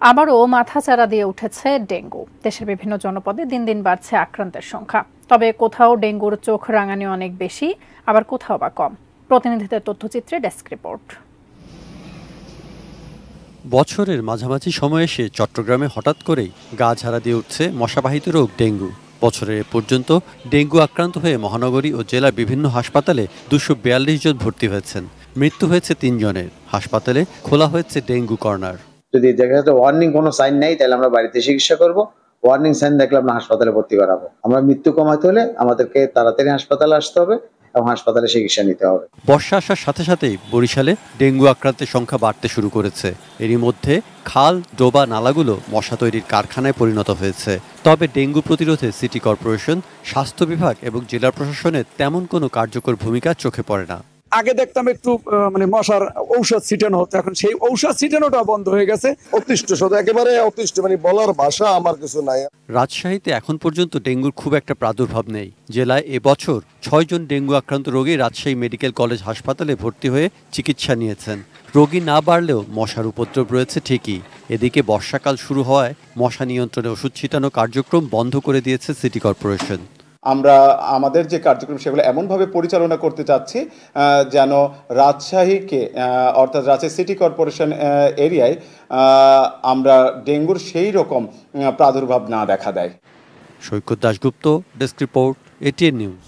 আবারও মাথাচাড়া দিয়ে উঠেছে ডেঙ্গু। দেশের বিভিন্ন জনপদে দিন দিন বাড়ছে আক্রান্তের সংখ্যা। তবে কোথাও ডেঙ্গুর চোখ রাঙানি অনেক বেশি, আবার কোথাও বা কম। প্রতিনিধিদের তথ্যচিত্রে ডেস্ক রিপোর্ট। বছরের মাঝামাঝি সময়ে এসে চট্টগ্রামে হঠাৎ করেই গা ঝাড়া দিয়ে উঠছে মশাবাহিত রোগ ডেঙ্গু। বছরের এ পর্যন্ত ডেঙ্গু আক্রান্ত হয়ে মহানগরী ও জেলার বিভিন্ন হাসপাতালে 242 জন ভর্তি হয়েছেন। মৃত্যু হয়েছে 3 জনের। হাসপাতালে খোলা হয়েছে ডেঙ্গু কর্নার। যদি দেখা যাচ্ছে ওয়ার্নিং কোনো সাইন নেই, তাহলে আমরা বাড়িতে চিকিৎসা করব। ওয়ার্নিং সাইন দেখলে আমরা হাসপাতালে ভর্তি করাবো। আমরা মৃত্যু কমাতে হলে আমাদেরকে তাড়াতাড়ি হাসপাতালে আসতে হবে এবং হাসপাতালে চিকিৎসা নিতে হবে। বর্ষা আসার সাথে সাথেই বরিশালে ডেঙ্গু আক্রান্তের সংখ্যা বাড়তে শুরু করেছে। এরই মধ্যে খাল, ডোবা, নালাগুলো মশা তৈরির কারখানায় পরিণত হয়েছে। তবে ডেঙ্গু প্রতিরোধে সিটি কর্পোরেশন, স্বাস্থ্য বিভাগ এবং জেলা প্রশাসনের তেমন কোনো কার্যকর ভূমিকা চোখে পড়ে না। আগে দেখতাম একটু মশার ঔষধ ছিটানো হতো, এখন সেই ঔষধ ছিটানোটা বন্ধ হয়ে গেছে। অতিষ্ঠ, শুধু একেবারে অতিষ্ঠ, বলার ভাষা আমার কিছু নাই। রাজশাহীতে এখন পর্যন্ত ডেঙ্গুর খুব একটা প্রাদুর্ভাব নেই। জেলায় এবছর 6 জন ডেঙ্গু আক্রান্ত রোগী রাজশাহী মেডিকেল কলেজ হাসপাতালে ভর্তি হয়ে চিকিৎসা নিয়েছেন। রোগী না বাড়লেও মশার উপদ্রব রয়েছে ঠিকই। এদিকে বর্ষাকাল শুরু হওয়ায় মশা নিয়ন্ত্রণে ওষুধ ছিটানো কার্যক্রম বন্ধ করে দিয়েছে সিটি কর্পোরেশন। আমরা আমাদের যে কার্যক্রম সেগুলো এমনভাবে পরিচালনা করতে চাচ্ছি যেন রাজশাহীকে অর্থাৎ রাজশাহী সিটি কর্পোরেশন এরিয়ায় আমরা ডেঙ্গুর সেই রকম প্রাদুর্ভাব না দেখা দেয়। Saikat Dasgupta, desk report, ATN news.